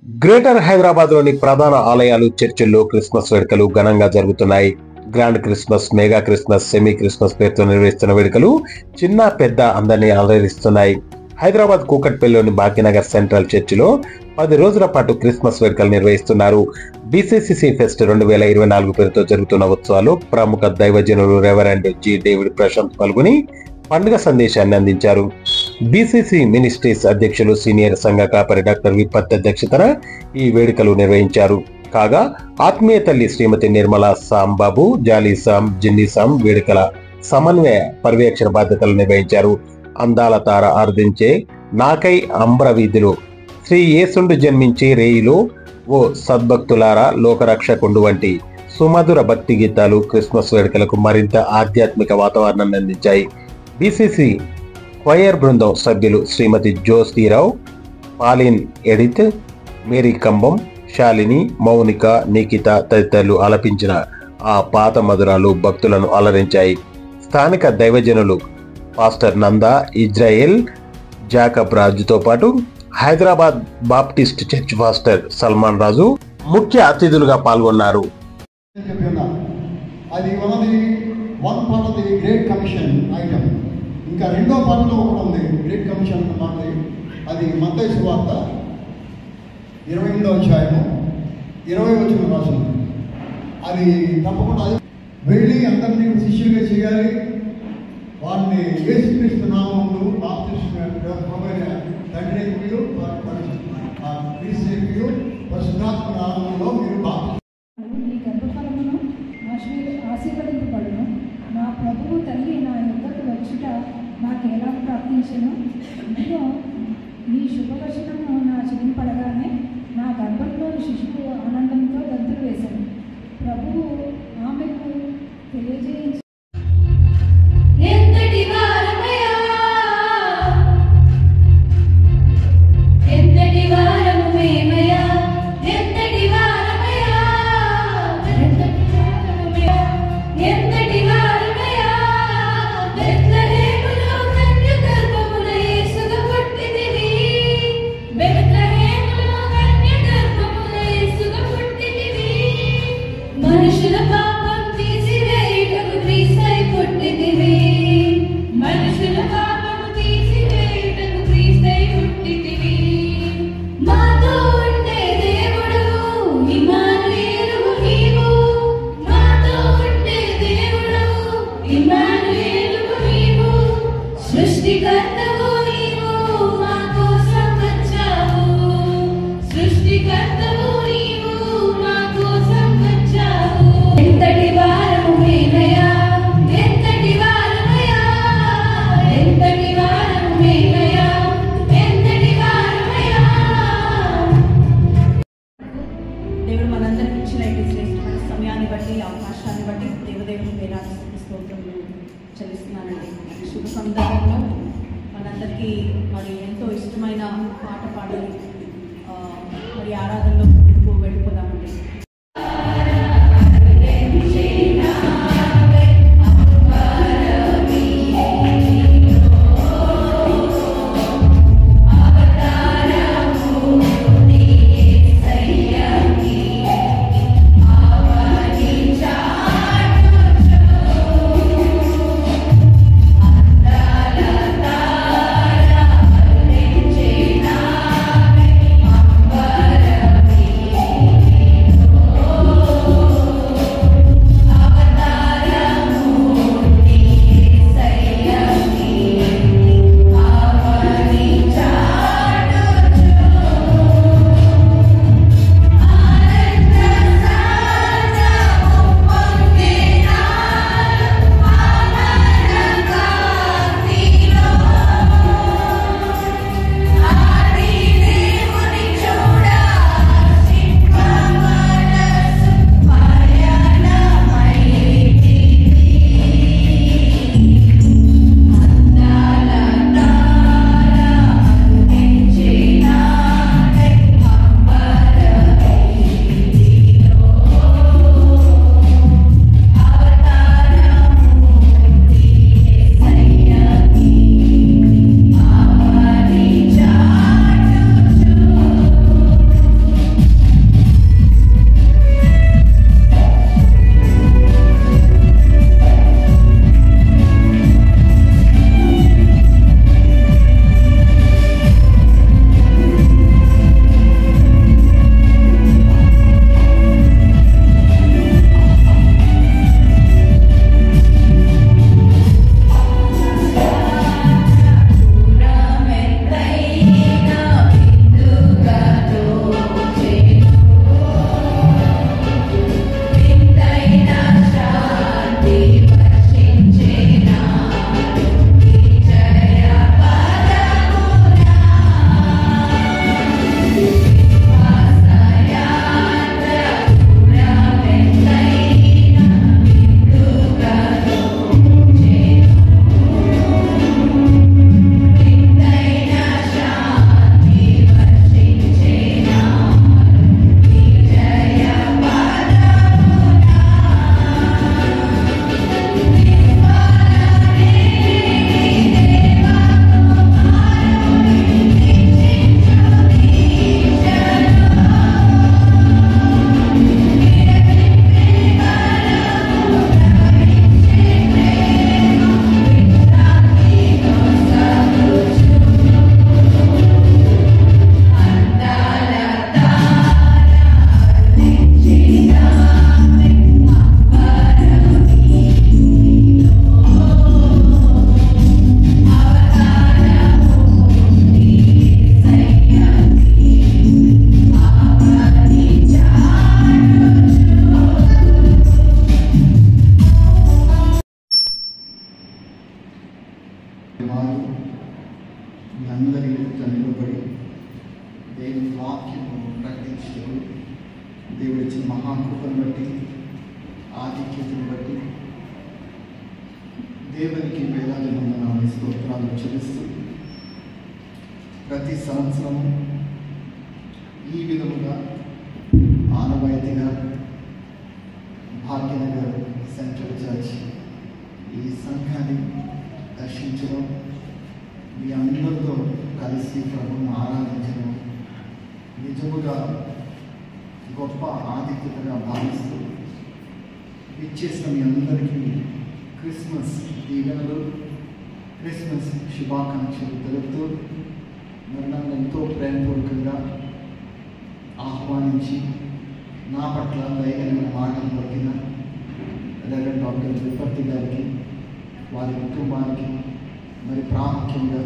Greater Hyderabad లోని ప్రధాన ఆలయాలు, చర్చిల్లో క్రిస్మస్ వేడుకలు ఘనంగా జరుగుతున్నాయి. Grand Christmas, mega Christmas, semi Christmas పేరుతో నిర్వహిస్తున్న వేడుకలు చిన్న పెద్ద అందరినీ అలరిస్తున్నాయి. హైదరాబాద్ కూకట్పల్లిలోని భాగ్యనగర్ సెంట్రల్ చర్చిలో 10 రోజుల పాటు క్రిస్మస్ వేడుకలు నిర్వహిస్తున్నారు. బీసీసీసీ ఫెస్ట్ 2024 పేరుతో జరుగుతున్న ఉత్సవాలు ప్రముఖ దైవజనులు రెవరెండ్ జి. డేవిడ్ ప్రశాంత్ పాల్గొని పండుగ సందేశాన్ని అందించారు. బీసీసీ మినిస్ట్రీస్ అధ్యక్షులు, సీనియర్ సంఘ కాపరి డాక్టర్ విపత్ అధ్యక్షతన ఈ వేడుకలు నిర్వహించారు. కాగా ఆత్మీయ తల్లి శ్రీమతి నిర్మలా సాంబాబు, జాలీ సాం, జిన్ని సాం వేడుకల సమన్వయ పర్యవేక్షణ బాధ్యతలు నిర్వహించారు. అందాల తార ఆర్దించే నాకై అంబ్ర వీధులు, శ్రీ యేసుండు జన్మించే రేయిలో ఓ సద్భక్తులారా, లోకరక్షకుండు వంటి సుమధుర భక్తి గీతాలు క్రిస్మస్ వేడుకలకు మరింత ఆధ్యాత్మిక వాతావరణాన్ని అందించాయి. బీసీసీ క్వయర్ బృందం సభ్యులు శ్రీమతి జ్యోతిరావు, పాలిన్ ఎడిత్, మేరీ కంబం, శాలిని, మౌనిక, నిఖిత తదితరులు ఆలపించిన ఆ పాత మధురాలు భక్తులను అలరించాయి. స్థానిక దైవజనులు పాస్టర్ నందా, ఇజ్రాయెల్, జాకబ్ రాజుతో పాటు Hyderabad baptist church pastor Salman Raju ముఖ్య అతిథులుగా పాల్గొన్నారు. అది one part of the great commission item. ఇంకా రెండో పార్ట్లో ఒకటి ఉంది గ్రేట్ కమిషన్ అన్నమాట. అది మత్తయి సువార్త 28వ అధ్యాయము 20 వచనం రాసింది. అది తప్పకుండా అది వెళ్ళి అందరినీ శిష్యులుగా చేయాలి. వారిని యేసుక్రీస్తు నామములో బాప్తిస్మం తండ్రి పరిశుద్ధాత్మ నామములో మీరు ఆశీర్వదింపబడును. నా ప్రభువు తల్లి నా యుద్ధకు వచ్చుట నాకు ఎలా ప్రార్థించను. ఇదిగో నీ శుభవచనము నా చెలింపడగానే నా గర్భంలోని శిశువు ఆనందంతో గంతులు వేశాను. ప్రభువు ఆమెకు తెలియజేయించి దేవుడు మనందరికీ ఇచ్చిన ఈ శ్రేష్టమైన సమయాన్ని బట్టి, అవకాశాన్ని బట్టి దేవదేవుని వేలాది స్తోత్రములు చెల్లిస్తున్నానండి. శుభ సందర్భంలో మనందరికీ మరి ఎంతో ఇష్టమైన పాట పాడాలి. మరి ఆరాధనలో వెళ్ళిపోదామండి. Amen. దేవుని వాక్యము ప్రకటించడం దేవుడి ఇచ్చిన మహాకృపను బట్టి ఆధిక్యతను బట్టి దేవునికి వేలాది వందనాలు స్తోత్రాలు చెల్లిస్తూ ప్రతి సంవత్సరం ఈ విధముగా ఆనవాయితీగా భాగ్యనగర్ సెంట్రల్ చర్చ్ ఈ సంఘాన్ని దర్శించడం, మీ అందరితో కలిసి ప్రభువును ఆరాధించడం నిజముగా గొప్ప ఆధిక్యతగా భావిస్తూ ఇచ్చేసిన మీ అందరికీ క్రిస్మస్ దీవెనలు, క్రిస్మస్ శుభాకాంక్షలు తెలుపుతూ మరి నన్ను ఎంతో ప్రేమపూర్వకంగా ఆహ్వానించి నా పట్ల దయగలిగిన మాటలు పలికిన రెవరెండ్ డాక్టర్ విపత్తి గారికి, వారి కుటుంబానికి, మరి ప్రాముఖ్యంగా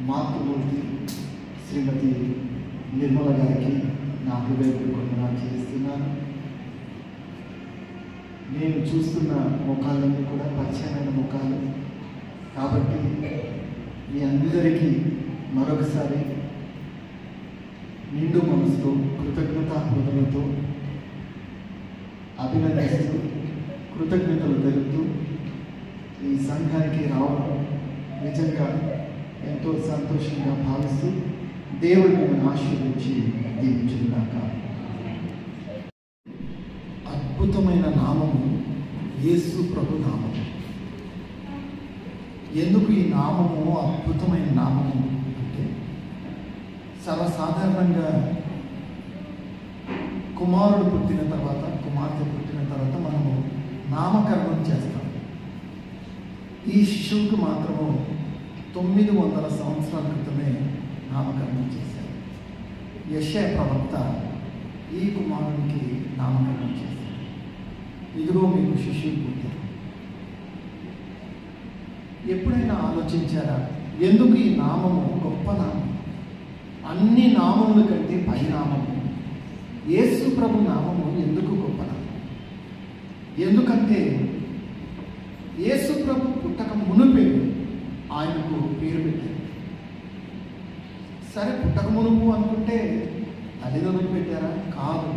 మాతృమూర్తి శ్రీమతి నిర్మల గారికి నా హృదయపూర్వకంగా చేస్తున్నాను. నేను చూస్తున్న ముఖాలన్నీ కూడా పరిచయమైన ముఖాలు కాబట్టి మీ అందరికీ మరొకసారి నిండు మనసుతో కృతజ్ఞతాహృదయంతో అభినందిస్తూ కృతజ్ఞతలు తెలుపుతూ ఈ సంఘానికి రావడం నిజంగా ఎంతో సంతోషంగా భావిస్తూ దేవుడు మిమ్మల్ని ఆశీర్వదించి దీవించుగాక. అద్భుతమైన నామము యేసు ప్రభు నామము. ఎందుకు ఈ నామము అద్భుతమైన నామము అంటే, సర్వసాధారణంగా కుమారుడు పుట్టిన తర్వాత, కుమార్తె పుట్టిన తర్వాత మనము నామకరణం చేస్తాం. ఈ శిశువుకు మాత్రము 900 సంవత్సరాల క్రితమే నామకరణం చేశారు. యెషయా ప్రవక్త ఈ కుమారునికి నామకరణం చేశారు. ఇదిగో మీకు శిశువు పుట్టారు. ఎప్పుడైనా ఆలోచించారా ఎందుకు ఈ నామము గొప్ప నామం? అన్ని నామముల కంటే పై నామము యేసు ప్రభు నామము ఎందుకు గొప్ప నామం? ఎందుకంటే యేసు ప్రభు పుట్టక మునుపే ఆయనకు పేరు పెట్టారు. సరే, పుట్టక మునుపు అనుకుంటే తల్లిదండ్రులు పెట్టారా? కాదు,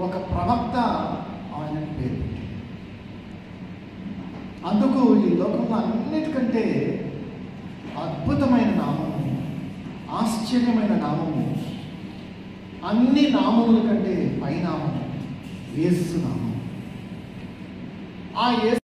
ఒక ప్రవక్త ఆయనకు పేరు పెట్టారు. అందుకు ఈ లోకంలో అన్నిటికంటే అద్భుతమైన నామము, ఆశ్చర్యమైన నామము, అన్ని నామముల కంటే పై నామము యేసు నామం. ఆ యేసు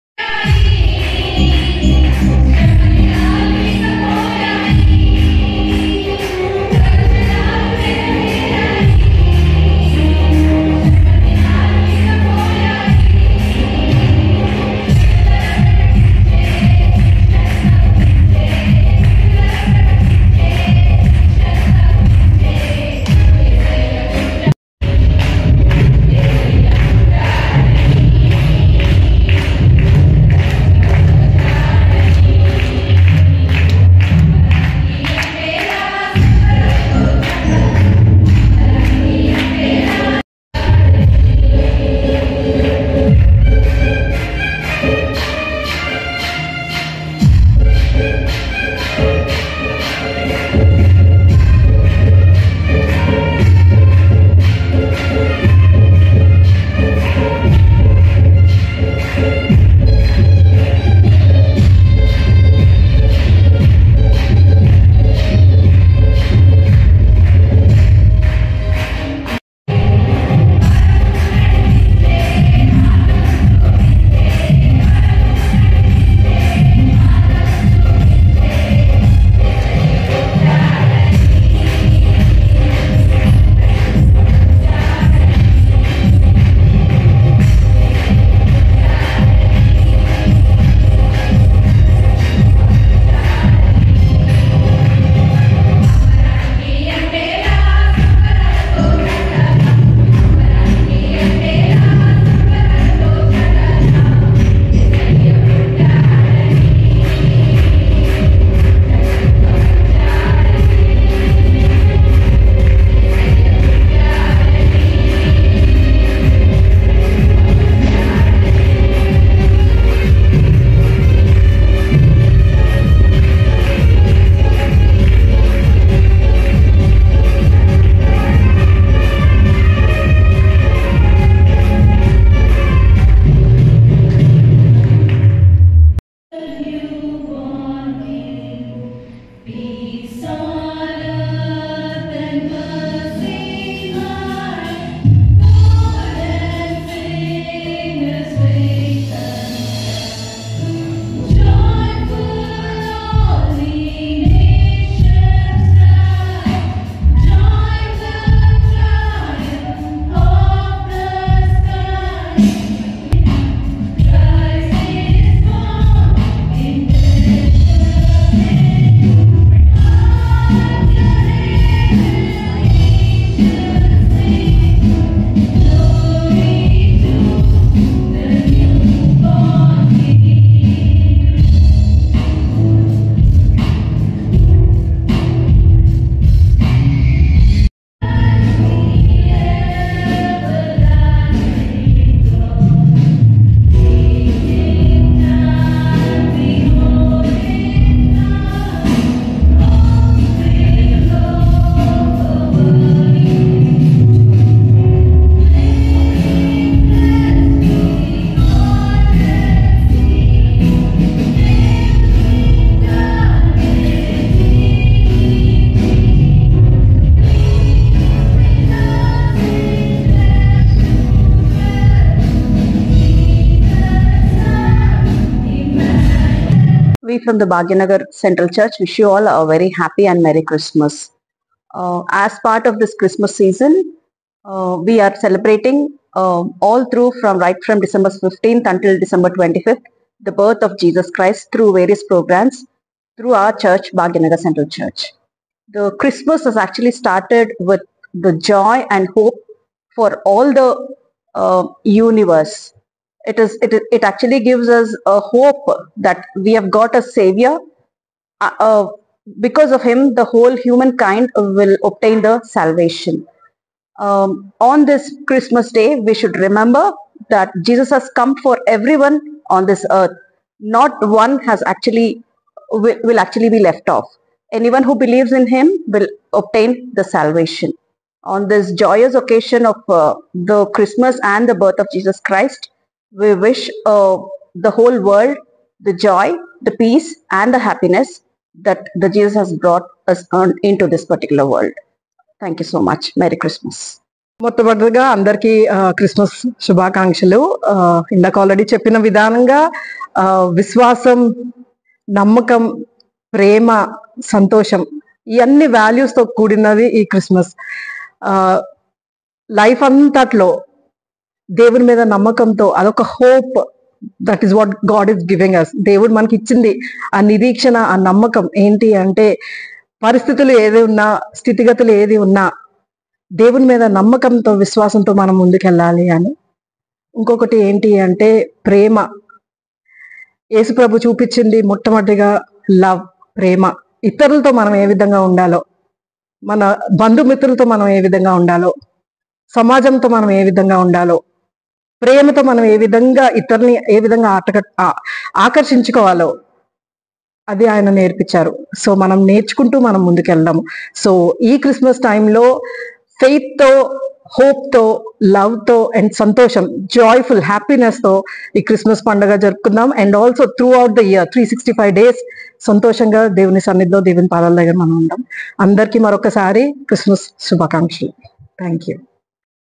we from the Bhagyanagar Central Church wish you all a very happy and Merry Christmas. As part of this Christmas season, we are celebrating all through right from December 15th until December 25th, the birth of Jesus Christ through various programs through our church, Bhagyanagar Central Church. The Christmas has actually started with the joy and hope for all the universe. It actually gives us a hope that we have got a savior. Because of him, the whole humankind will obtain the salvation. On this Christmas day, we should remember that Jesus has come for everyone on this earth. Not one will actually be left off. Anyone who believes in him will obtain the salvation. On this joyous occasion of the Christmas and the birth of Jesus Christ, we wish the whole world the joy, the peace and the happiness that the Jesus has brought us into this particular world. Thank you so much. Merry Christmas. మొట్టమొదటిగా అందరికీ Christmas శుభాకాంక్షలు. ఇందాక already చెప్పిన విధానంగా విశ్వాసం, నమ్మకం, ప్రేమ, సంతోషం ఇవన్నీ వాల్యూస్తో కూడినది ఈ క్రిస్మస్. లైఫ్ అంతట్లో దేవుని మీద నమ్మకంతో అదొక hope, that is what God is giving us. దేవుడు మనకి ఇచ్చింది ఆ నిరీక్షణ, ఆ నమ్మకం ఏంటి అంటే పరిస్థితులు ఏది ఉన్నా, స్థితిగతులు ఏది ఉన్నా దేవుని మీద నమ్మకంతో, విశ్వాసంతో మనం ముందుకెళ్ళాలి అని. ఇంకొకటి ఏంటి అంటే ప్రేమ. యేసు ప్రభు చూపించింది మొట్టమొదటిగా లవ్, ప్రేమ. ఇతరులతో మనం ఏ విధంగా ఉండాలో, మన బంధుమిత్రులతో మనం ఏ విధంగా ఉండాలో, సమాజంతో మనం ఏ విధంగా ఉండాలో, ప్రేమతో మనం ఏ విధంగా ఇతరుని ఏ విధంగా ఆకర్షించుకోవాలో అది ఆయన నేర్పించారు. సో మనం నేర్చుకుంటూ మనం ముందుకెళ్దాము. సో ఈ క్రిస్మస్ టైంలో ఫెయిత్ తో, హోప్ తో, లవ్ తో అండ్ సంతోషం, జాయ్ఫుల్ హ్యాపీనెస్ తో ఈ క్రిస్మస్ పండుగ జరుపుకుందాం. And also throughout the year 365 days సంతోషంగా దేవుని సన్నిధిలో, దేవుని పాదాల దగ్గర మనం ఉంటాం. అందరికీ మరొకసారి క్రిస్మస్ శుభాకాంక్షలు. Thank you.